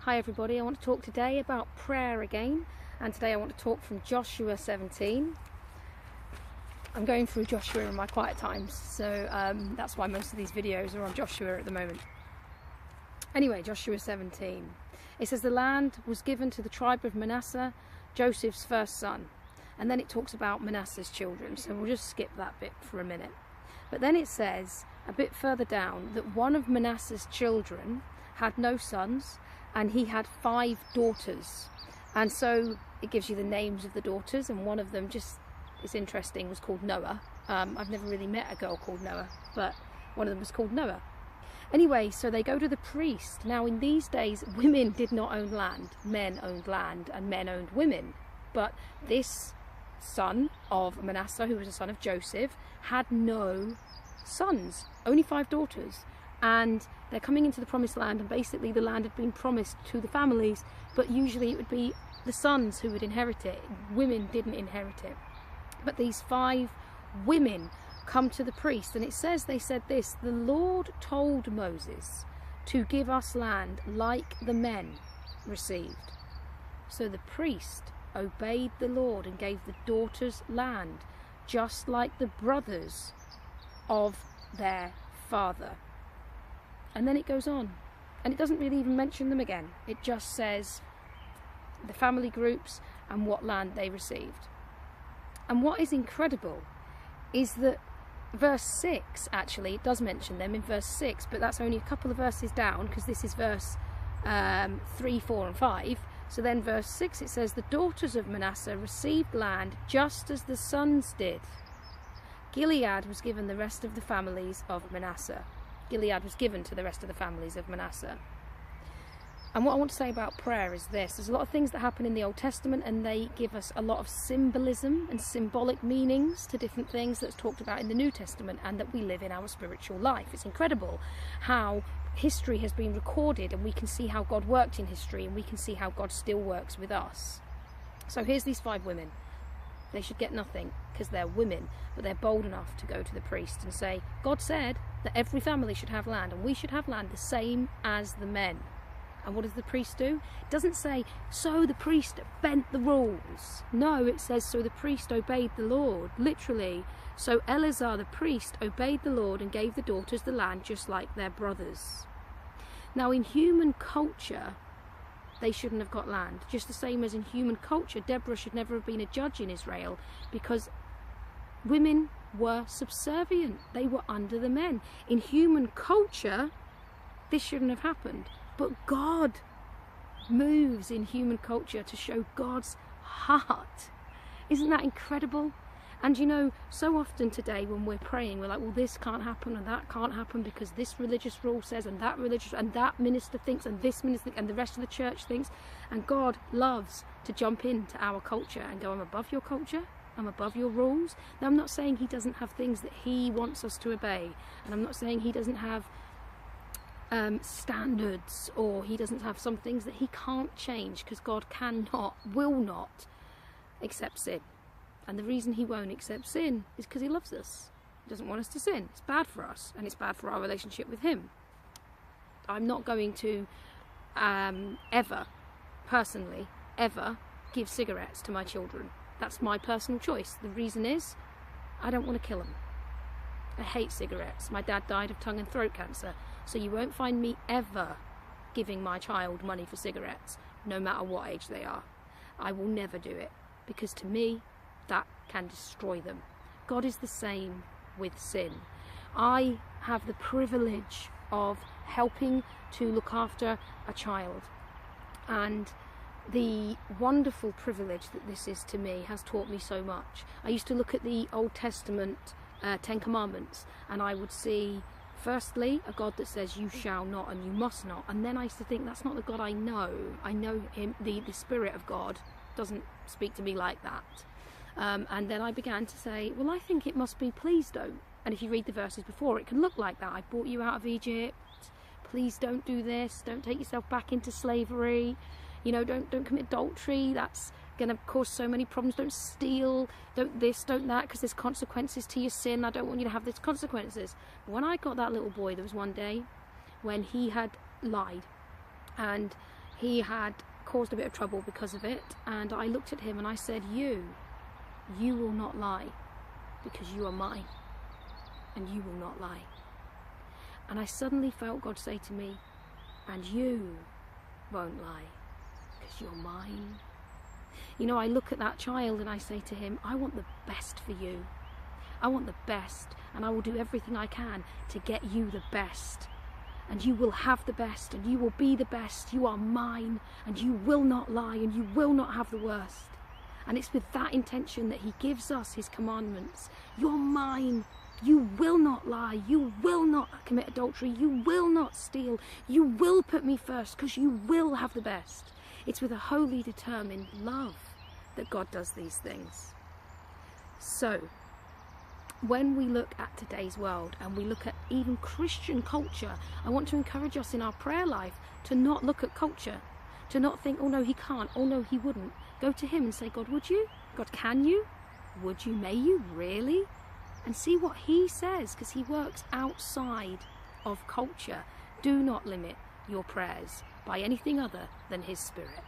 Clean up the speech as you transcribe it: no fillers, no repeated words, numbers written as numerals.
Hi everybody, I want to talk today about prayer again, and today I want to talk from Joshua 17. I'm going through Joshua in my quiet times, so that's why most of these videos are on Joshua at the moment. Anyway, Joshua 17. It says the land was given to the tribe of Manasseh, Joseph's first son. And then it talks about Manasseh's children, so we'll just skip that bit for a minute. But then it says, a bit further down, that one of Manasseh's children had no sons, and he had 5 daughters. And so it gives you the names of the daughters, and one of them, just, it's interesting, was called Noah. I've never really met a girl called Noah, but one of them was called Noah. Anyway, so they go to the priest. Now in these days, women did not own land. Men owned land, and men owned women. But this son of Manasseh, who was a son of Joseph, had no sons, only 5 daughters. And they're coming into the promised land, and basically the land had been promised to the families, but usually it would be the sons who would inherit it. Women didn't inherit it. But these 5 women come to the priest, and it says, they said this: the Lord told Moses to give us land like the men received. So the priest obeyed the Lord and gave the daughters land, just like the brothers of their father. And then it goes on, and it doesn't really even mention them again. It just says the family groups and what land they received. And what is incredible is that verse 6, actually, it does mention them in verse 6, but that's only a couple of verses down, because this is verse 3, 4 and 5. So then verse 6, it says, the daughters of Manasseh received land just as the sons did. Gilead was given the rest of the families of Manasseh. Gilead was given to the rest of the families of Manasseh. And what I want to say about prayer is this: there's a lot of things that happen in the Old Testament, and they give us a lot of symbolism and symbolic meanings to different things that's talked about in the New Testament, and that we live in our spiritual life. It's incredible how history has been recorded, and we can see how God worked in history, and we can see how God still works with us. So here's these 5 women. They should get nothing because they're women, but they're bold enough to go to the priest and say, God said that every family should have land, and we should have land the same as the men. And what does the priest do? It doesn't say, so the priest bent the rules. No, it says, so the priest obeyed the Lord, literally. So Eleazar the priest obeyed the Lord and gave the daughters the land just like their brothers. Now in human culture, they shouldn't have got land. Just the same as in human culture, Deborah should never have been a judge in Israel, because women were subservient. They were under the men. In human culture, this shouldn't have happened. But God moves in human culture to show God's heart. Isn't that incredible? And you know, so often today when we're praying, we're like, well, this can't happen and that can't happen because this religious rule says, and that religious, and that minister thinks, and this minister thinks, and the rest of the church thinks. And God loves to jump into our culture and go, I'm above your culture, I'm above your rules. Now, I'm not saying he doesn't have things that he wants us to obey, and I'm not saying he doesn't have standards, or he doesn't have some things that he can't change, because God cannot, will not accept sin. And the reason he won't accept sin is because he loves us. He doesn't want us to sin. It's bad for us, and it's bad for our relationship with him. I'm not going to ever, personally, ever give cigarettes to my children. That's my personal choice. The reason is, I don't want to kill them. I hate cigarettes. My dad died of tongue and throat cancer, so you won't find me ever giving my child money for cigarettes, no matter what age they are. I will never do it, because to me, that can destroy them. God is the same with sin. I have the privilege of helping to look after a child, and the wonderful privilege that this is to me has taught me so much. I used to look at the Old Testament 10 Commandments, and I would see, firstly, a God that says you shall not and you must not, and then I used to think, that's not the God I know. I know him, the Spirit of God doesn't speak to me like that. And then I began to say, well, I think it must be please don't. And if you read the verses before, it can look like that. I brought you out of Egypt, please don't do this, don't take yourself back into slavery, you know, don't commit adultery, that's going to cause so many problems, don't steal, don't this, don't that, because there's consequences to your sin, I don't want you to have these consequences. But when I got that little boy, there was one day when he had lied, and he had caused a bit of trouble because of it, and I looked at him and I said, you will not lie, because you are mine, and you will not lie. And I suddenly felt God say to me, and you won't lie, because you're mine. You know, I look at that child and I say to him, I want the best for you. I want the best, and I will do everything I can to get you the best. And you will have the best, and you will be the best. You are mine, and you will not lie, and you will not have the worst. And it's with that intention that he gives us his commandments. You're mine. You will not lie. You will not commit adultery. You will not steal. You will put me first, because you will have the best. It's with a wholly determined love that God does these things. So, when we look at today's world and we look at even Christian culture, I want to encourage us in our prayer life to not look at culture, to not think, oh no, he can't, oh no, he wouldn't. Go to him and say, God, would you? God, can you? Would you? May you? Really? And see what he says, because he works outside of culture. Do not limit your prayers by anything other than his Spirit.